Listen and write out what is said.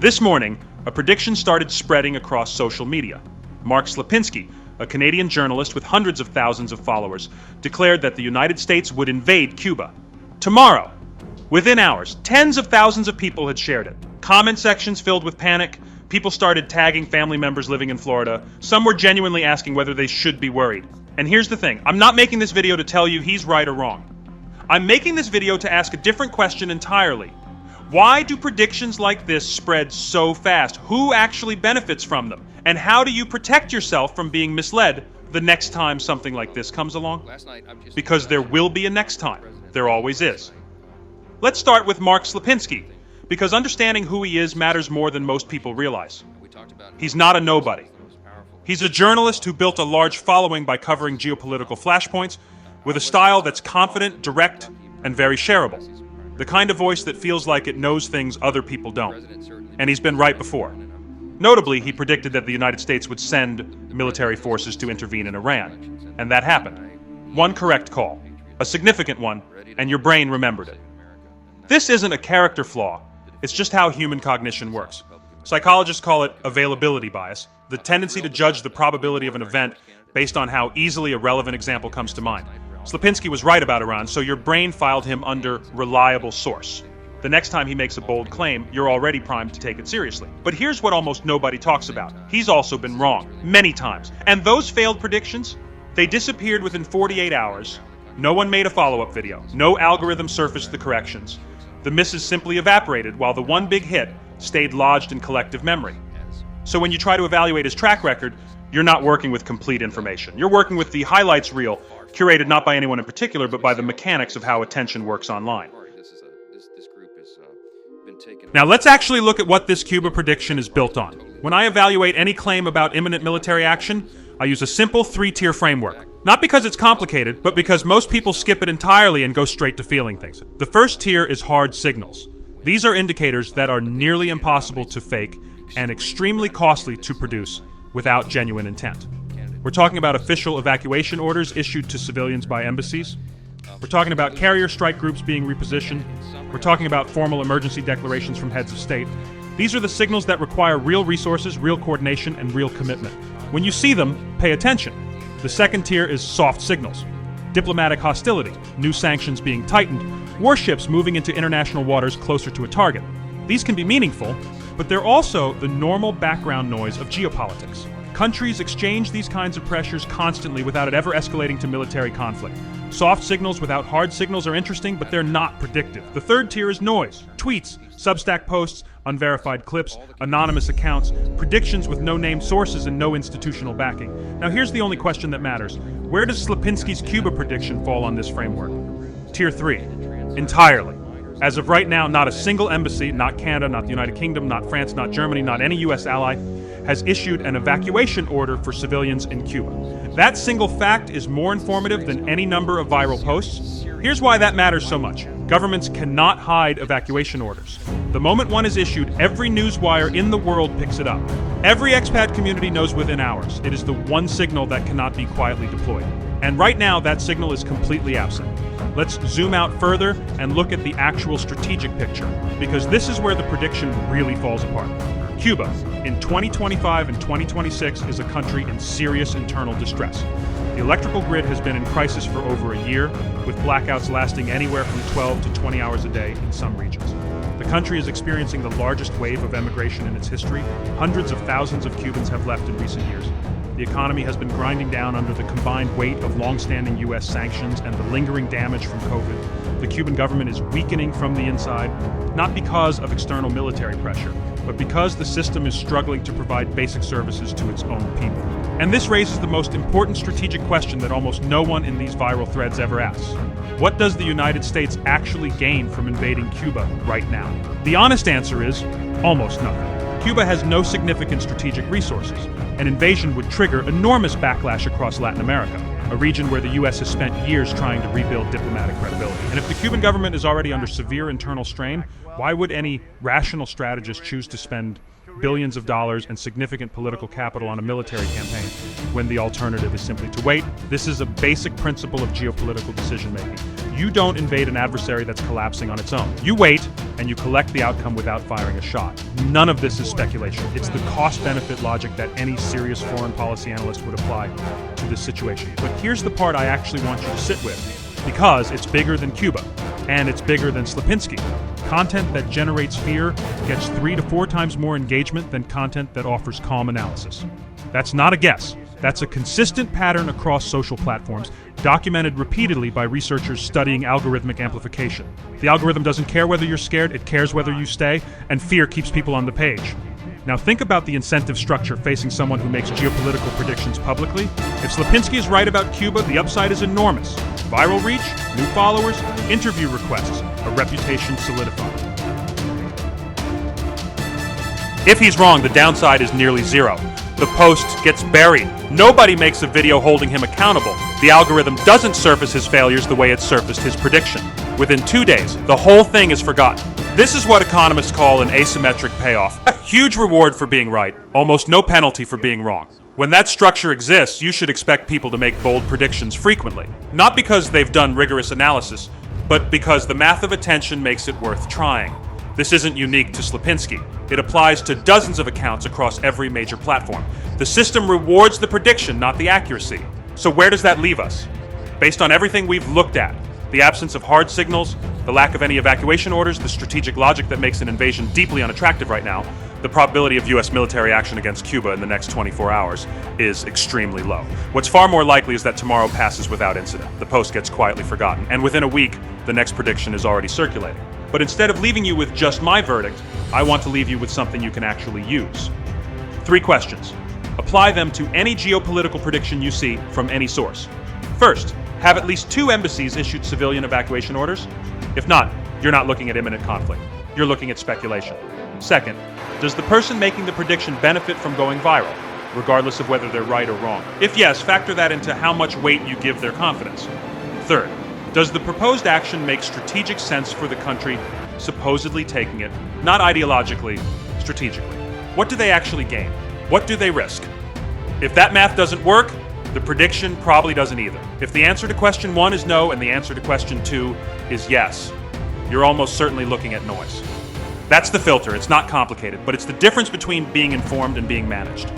This morning, a prediction started spreading across social media. Mark Slapinski, a Canadian journalist with hundreds of thousands of followers, declared that the United States would invade Cuba. Tomorrow. Within hours, tens of thousands of people had shared it. Comment sections filled with panic. People started tagging family members living in Florida. Some were genuinely asking whether they should be worried. And here's the thing, I'm not making this video to tell you he's right or wrong. I'm making this video to ask a different question entirely. Why do predictions like this spread so fast? Who actually benefits from them? And how do you protect yourself from being misled the next time something like this comes along? Because there will be a next time. There always is. Let's start with Mark Slapinski, because understanding who he is matters more than most people realize. He's not a nobody. He's a journalist who built a large following by covering geopolitical flashpoints with a style that's confident, direct, and very shareable. The kind of voice that feels like it knows things other people don't. And he's been right before. Notably, he predicted that the United States would send military forces to intervene in Iran. And that happened. One correct call. A significant one, and your brain remembered it. This isn't a character flaw. It's just how human cognition works. Psychologists call it availability bias, the tendency to judge the probability of an event based on how easily a relevant example comes to mind. Slapinski was right about Iran, so your brain filed him under reliable source. The next time he makes a bold claim, you're already primed to take it seriously. But here's what almost nobody talks about. He's also been wrong, many times. And those failed predictions, they disappeared within 48 hours. No one made a follow-up video. No algorithm surfaced the corrections. The misses simply evaporated, while the one big hit stayed lodged in collective memory. So when you try to evaluate his track record, you're not working with complete information. You're working with the highlights reel, curated not by anyone in particular, but by the mechanics of how attention works online. Now let's actually look at what this Cuba prediction is built on. When I evaluate any claim about imminent military action, I use a simple three-tier framework. Not because it's complicated, but because most people skip it entirely and go straight to feeling things. The first tier is hard signals. These are indicators that are nearly impossible to fake and extremely costly to produce without genuine intent. We're talking about official evacuation orders issued to civilians by embassies. We're talking about carrier strike groups being repositioned. We're talking about formal emergency declarations from heads of state. These are the signals that require real resources, real coordination, and real commitment. When you see them, pay attention. The second tier is soft signals. Diplomatic hostility, new sanctions being tightened, warships moving into international waters closer to a target. These can be meaningful, but they're also the normal background noise of geopolitics. Countries exchange these kinds of pressures constantly without it ever escalating to military conflict. Soft signals without hard signals are interesting, but they're not predictive. The third tier is noise. Tweets, Substack posts, unverified clips, anonymous accounts, predictions with no named sources and no institutional backing. Now here's the only question that matters. Where does Slapinski's Cuba prediction fall on this framework? Tier 3. Entirely. As of right now, not a single embassy, not Canada, not the United Kingdom, not France, not Germany, not any US ally, has issued an evacuation order for civilians in Cuba. That single fact is more informative than any number of viral posts. Here's why that matters so much. Governments cannot hide evacuation orders. The moment one is issued, every newswire in the world picks it up. Every expat community knows within hours. It is the one signal that cannot be quietly deployed. And right now, that signal is completely absent. Let's zoom out further and look at the actual strategic picture, because this is where the prediction really falls apart. Cuba, in 2025 and 2026, is a country in serious internal distress. The electrical grid has been in crisis for over a year, with blackouts lasting anywhere from 12 to 20 hours a day in some regions. The country is experiencing the largest wave of emigration in its history. Hundreds of thousands of Cubans have left in recent years. The economy has been grinding down under the combined weight of long-standing U.S. sanctions and the lingering damage from COVID. The Cuban government is weakening from the inside, not because of external military pressure, but because the system is struggling to provide basic services to its own people. And this raises the most important strategic question that almost no one in these viral threads ever asks. What does the United States actually gain from invading Cuba right now? The honest answer is almost nothing. Cuba has no significant strategic resources. An invasion would trigger enormous backlash across Latin America, a region where the U.S. has spent years trying to rebuild diplomatic credibility. And if the Cuban government is already under severe internal strain, why would any rational strategist choose to spend billions of dollars and significant political capital on a military campaign when the alternative is simply to wait? This is a basic principle of geopolitical decision-making. You don't invade an adversary that's collapsing on its own. You wait, and you collect the outcome without firing a shot. None of this is speculation. It's the cost-benefit logic that any serious foreign policy analyst would apply to this situation. But here's the part I actually want you to sit with, because it's bigger than Cuba, and it's bigger than Slipinski. Content that generates fear gets 3 to 4 times more engagement than content that offers calm analysis. That's not a guess. That's a consistent pattern across social platforms, documented repeatedly by researchers studying algorithmic amplification. The algorithm doesn't care whether you're scared, it cares whether you stay, and fear keeps people on the page. Now think about the incentive structure facing someone who makes geopolitical predictions publicly. If Slipinski is right about Cuba, the upside is enormous. Viral reach, new followers, interview requests, a reputation solidified. If he's wrong, the downside is nearly zero. The post gets buried. Nobody makes a video holding him accountable. The algorithm doesn't surface his failures the way it surfaced his prediction. Within 2 days, the whole thing is forgotten. This is what economists call an asymmetric payoff. A huge reward for being right, almost no penalty for being wrong. When that structure exists, you should expect people to make bold predictions frequently. Not because they've done rigorous analysis, but because the math of attention makes it worth trying. This isn't unique to Slipinski. It applies to dozens of accounts across every major platform. The system rewards the prediction, not the accuracy. So where does that leave us? Based on everything we've looked at, the absence of hard signals, the lack of any evacuation orders, the strategic logic that makes an invasion deeply unattractive right now, the probability of US military action against Cuba in the next 24 hours is extremely low. What's far more likely is that tomorrow passes without incident. The post gets quietly forgotten, and within a week, the next prediction is already circulating. But instead of leaving you with just my verdict, I want to leave you with something you can actually use. 3 questions. Apply them to any geopolitical prediction you see from any source. First, have at least 2 embassies issued civilian evacuation orders? If not, you're not looking at imminent conflict. You're looking at speculation. Second, does the person making the prediction benefit from going viral, regardless of whether they're right or wrong? If yes, factor that into how much weight you give their confidence. Third, does the proposed action make strategic sense for the country supposedly taking it, not ideologically, strategically? What do they actually gain? What do they risk? If that math doesn't work, the prediction probably doesn't either. If the answer to question 1 is no and the answer to question 2 is yes, you're almost certainly looking at noise. That's the filter. It's not complicated, but it's the difference between being informed and being managed.